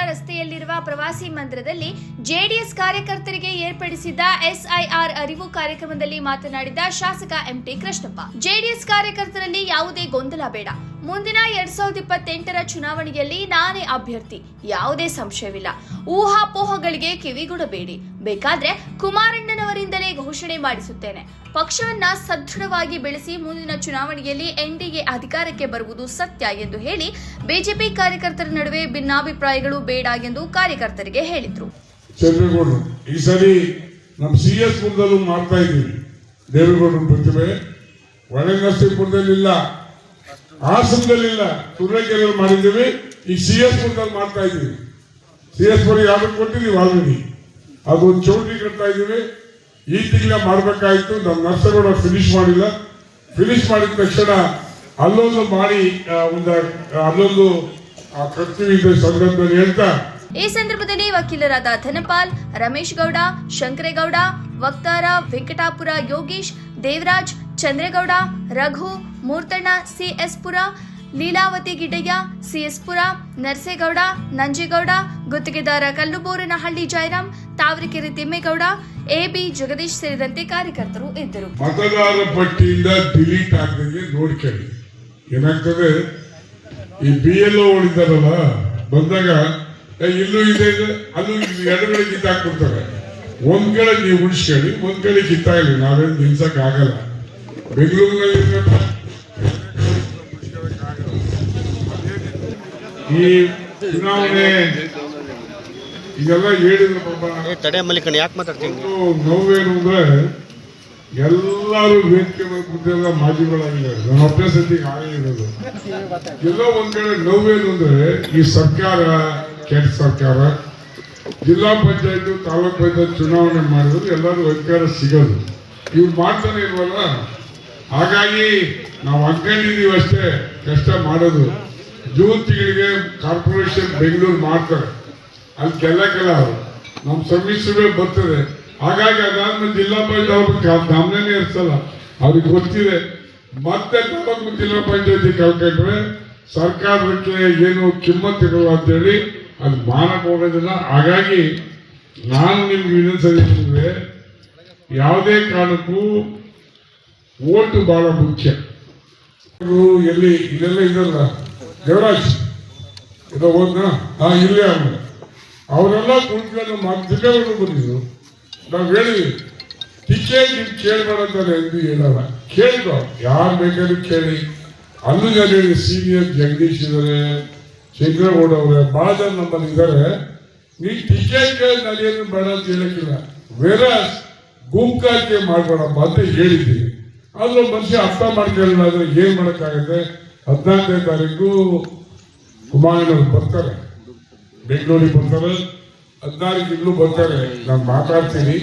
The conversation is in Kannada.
ರಸ್ತೆಯಲ್ಲಿರುವ ಪ್ರವಾಸಿ ಮಂದಿರದಲ್ಲಿ ಜೆಡಿಎಸ್ ಕಾರ್ಯಕರ್ತರಿಗೆ ಏರ್ಪಡಿಸಿದ್ದ ಎಸ್ಐಆರ್ ಅರಿವು ಕಾರ್ಯಕ್ರಮದಲ್ಲಿ ಮಾತನಾಡಿದ ಶಾಸಕ ಎಂಟಿ ಕೃಷ್ಣಪ್ಪ, ಜೆಡಿಎಸ್ ಕಾರ್ಯಕರ್ತರಲ್ಲಿ ಯಾವುದೇ ಗೊಂದಲ ಬೇಡ. ಮುಂದಿನ 2028ರ ಚುನಾವಣೆಯಲ್ಲಿ ನಾನೇ ಅಭ್ಯರ್ಥಿ, ಯಾವುದೇ ಸಂಶಯವಿಲ್ಲ. ಊಹಾಪೋಹಗಳಿಗೆ ಕಿವಿಗೊಡಬೇಡಿ. ಬೇಕಾದ್ರೆ ಕುಮಾರಣ್ಣನವರಿಂದಲೇ ಘೋಷಣೆ ಮಾಡಿಸುತ್ತೇನೆ. ಪಕ್ಷವನ್ನ ಸದೃಢವಾಗಿ ಬೆಳೆಸಿ ಮುಂದಿನ ಚುನಾವಣೆಯಲ್ಲಿ ಎನ್ಡಿಎ ಅಧಿಕಾರಕ್ಕೆ ಬರುವುದು ಸತ್ಯ ಎಂದು ಹೇಳಿ ಬಿಜೆಪಿ ಕಾರ್ಯಕರ್ತರ ನಡುವೆ ಭಿನ್ನಾಭಿಪ್ರಾಯಗಳು ಬೇಡ ಎಂದು ಕಾರ್ಯಕರ್ತರಿಗೆ ಹೇಳಿದ್ರು. ಚಂದ್ರಗೌಡರು ಈ ಸರಿ ನಮ್ಮ ಸಿಎಸ್ ಪುರದಲ್ಲೂ ಮಾಡ್ತಾ ಇದ್ದೀವಿ. ದೇವೇಗೌಡರ ಪ್ರತಿಭೆ ಒಳನರಸೀಪುರದಲ್ಲಿಲ್ಲ, ಹಾಸನದಲ್ಲಿಲ್ಲ, ತುರುವೇಕೆರೆಯಲ್ಲಿ ಮಾಡಿದ್ದೀವಿ. ಈಗ ಸಿಎಸ್ ಪುರದಲ್ಲಿ ಮಾಡ್ತಾ ಇದ್ದೀವಿ. ಸಿಎಸ್ ಪುರ ಯಾವ್ದಕ್ಕೆ ಕೊಟ್ಟಿದ್ದೀವಿ ಆಲ್ರೆಡಿ, ಅದೊಂದು ಚೌಟ್ರಿ ಕಟ್ತಾ ಇದ್ದೀವಿ. ಈ ತಿಂಗಳ ಮಾಡ್ಬೇಕಾಯ್ತು, ನಮ್ಮ ನರ್ಸಗೌಡ ಫಿನಿಶ್ ಮಾಡಿಲ್ಲ. ಫಿನಿಶ್ ಮಾಡಿದ ತಕ್ಷಣ ಅಲ್ಲೊಂದು ಮಾಡಿ ಅಲ್ಲೊಂದು ಕಟ್ತೀವಿ ಸಂದರ್ಭದಲ್ಲಿ ಹೇಳ್ತಾ. ಈ ಸಂದರ್ಭದಲ್ಲಿ ವಕೀಲರಾದ ಧನಪಾಲ್, ರಮೇಶ್ ಗೌಡ, ಶಂಕರೇಗೌಡ, ವಕ್ತಾರ ವೆಂಕಟಾಪುರ ಯೋಗೀಶ್, ದೇವರಾಜ್, ಚಂದ್ರೇಗೌಡ, ರಘು, ಮೂರ್ತಣ್ಣ, ಸಿಎಸ್ ಪುರ, ಲೀಲಾವತಿ ಗಿಡ್ಡಯ್ಯ, ಸಿಎಸ್ ಪುರ, ನರಸೇಗೌಡ, ನಂಜೇಗೌಡ, ಗುತ್ತಿಗೆದಾರ ಕಲ್ಲುಬೋರನಹಳ್ಳಿ ಜಯರಾಮ್, ತಾವರೆಕೆರೆ ತಿಮ್ಮೇಗೌಡ, ಎಬಿ ಜಗದೀಶ್ ಸೇರಿದಂತೆ ಕಾರ್ಯಕರ್ತರು ಇದ್ದರು. ಮತದಾರ ಪಟ್ಟಿಯಿಂದ ಡಿಲೀಟ್ ಆಗದಂಗೆ ನೋಡ್ಕೊಳ್ಳಿ. ಏನಾಗ್ತದೆ, ಈ BLO ಓಡಿದಾರಲ್ಲ ಬಂದಾಗ ಇಲ್ಲೂ ಇದೆ ಅಲ್ಲೂ ಎಡಗಡೆ ಕಿತ್ತಾಕ್ಬಿಡ್ತಾರೆ. ಒಂದ್ ಕಡೆ ನೀವು ಉಳಿಸ್ಕೊಳ್ಳಿ, ಒಂದ್ ಕಡೆ ಕಿತ್ತಾಗಲಿ, ನಾವೇನು ನಿಲ್ಸಕ್ ಆಗಲ್ಲ. ಬೆಂಗಳೂರಿನಲ್ಲಿ ಈ ಚುನಾವಣೆ ಇದೆಲ್ಲ ಹೇಳಿದ್ರು ನೋವೇನು ಅಂದ್ರೆ ಎಲ್ಲರೂ ವೇದಿಕೆ ಮೇಲೆ ಮಾಜಿಗಳಾಗಿದ್ದಾರೆ. ನಮ್ಮ ಅಭ್ಯಾಸ ಆಗಿರೋದು ಎಲ್ಲೋ ಒಂದ್ ಕಡೆ ನೋವೇನು ಅಂದ್ರೆ ಈ ಸರ್ಕಾರ ಕೆಟ್ಟ ಸರ್ಕಾರ. ಜಿಲ್ಲಾ ಪಂಚಾಯತ್ ತಾಲೂಕ್ ಪಂಚಾಯತ್ ಚುನಾವಣೆ ಮಾಡಿದ್ರು ಎಲ್ಲರೂ ಅಧಿಕಾರ ಸಿಗೋದು, ಇವ್ರು ಮಾಡ್ತಾನೆ ಇಲ್ವಲ್ಲ. ಹಾಗಾಗಿ ನಾವು ಅಂದ್ಕೊಂಡಿದ್ದೀವಿ ಅಷ್ಟೇ, ಕಷ್ಟ ಮಾಡೋದು. ಜೂನ್ ತಿಂಗಳಿಗೆ ಕಾರ್ಪೊರೇಷನ್ ಬೆಂಗಳೂರು ಮಾಡ್ತಾರೆ, ಅಲ್ಲಿ ಕೆಲ ನಮ್ಮ ಸರ್ವಿಸ್ಗಳೇ ಬರ್ತದೆ. ಹಾಗಾಗಿ ಅದಾದ್ಮೇಲೆ ಜಿಲ್ಲಾ ಪಂಚಾಯತ್ ಗಮನನೇ ಇರ್ಸಲ್ಲ, ಅವ್ರಿಗೆ ಗೊತ್ತಿದೆ. ಮತ್ತೆ ತಾಲೂಕು ಜಿಲ್ಲಾ ಪಂಚಾಯತಿ ಕಳ್ಕೊಂಡ್ರೆ ಸರ್ಕಾರಕ್ಕೆ ಏನು ಕಿಮ್ಮತ್ತಿರಲ್ಲ ಅಂತೇಳಿ ಅದು ಮಾನಕ್ಕೆ ಹೋಗೋದಿಲ್ಲ. ಹಾಗಾಗಿ ನಾನು ನಿಮ್ಗೆ ವಿನಂತಿಸಿದ್ರೆ ಯಾವುದೇ ಕಾರಣಕ್ಕೂ ಓಟು ಬಹಳ ಮುಖ್ಯ. ಎಲ್ಲಿ ಇಲ್ಲೆಲ್ಲ ಇದಲ್ಲ ದೇವರಾಜ್ ಇದು ಹೋದ್ನಾ ಇಲ್ಲೇ ಅವರೆಲ್ಲ ಕುಳಿತುಕೊಂಡು ಮಾಧ್ಯಮಗಳು ಬಂದಿದ್ರು. ನಾವು ಹೇಳಿದ್ವಿ ಟಿಕೆಟ್ ಕೇಳ್ಬೇಡ ಅಂತಾರೆ ಎಂದು ಹೇಳಲ್ಲ, ಕೇಳ್ಕೊ, ಯಾರು ಬೇಕಾದ್ರೂ ಕೇಳಿ. ಅಲ್ಲೂ ಜನ ಹೇಳಿ ಸೀನಿಯರ್ ಜಗದೀಶ್ ಇದ್ದಾರೆ, ಶಂಕರೇಗೌಡ ಅವರೇ, ಬಹಳ ಜನ ನಮ್ಮಲ್ಲಿ ಇದ್ದಾರೆ. ನೀ ಟಿಕೆಟ್ ನಾನೇನು ಬೇಡ ಅಂತ ಹೇಳಕ್ಕಿಲ್ಲ, ಬೇರೆ ಗುಂಪಾಕೆ ಮಾಡ್ಬೇಡಪ್ಪ ಅಂತ ಹೇಳಿದ್ದೀವಿ. ಆದ್ರೂ ಮನುಷ್ಯ ಅರ್ಥ ಮಾಡ್ಕೊಳ್ಳಿಲ್ಲ ಅಂದ್ರೆ ಏನ್ ಮಾಡಕ್ಕಾಗತ್ತೆ. 14ನೇ ತಾರೀಕು ಕುಮಾರಣ್ಣವ್ರು ಬರ್ತಾರೆ, ಬೆಂಗಳೂರಿಗೆ ಬರ್ತಾರೆ, 14 ಇಲ್ಲೂ ಬರ್ತಾರೆ. ನಾನು ಮಾತಾಡ್ತೀನಿ.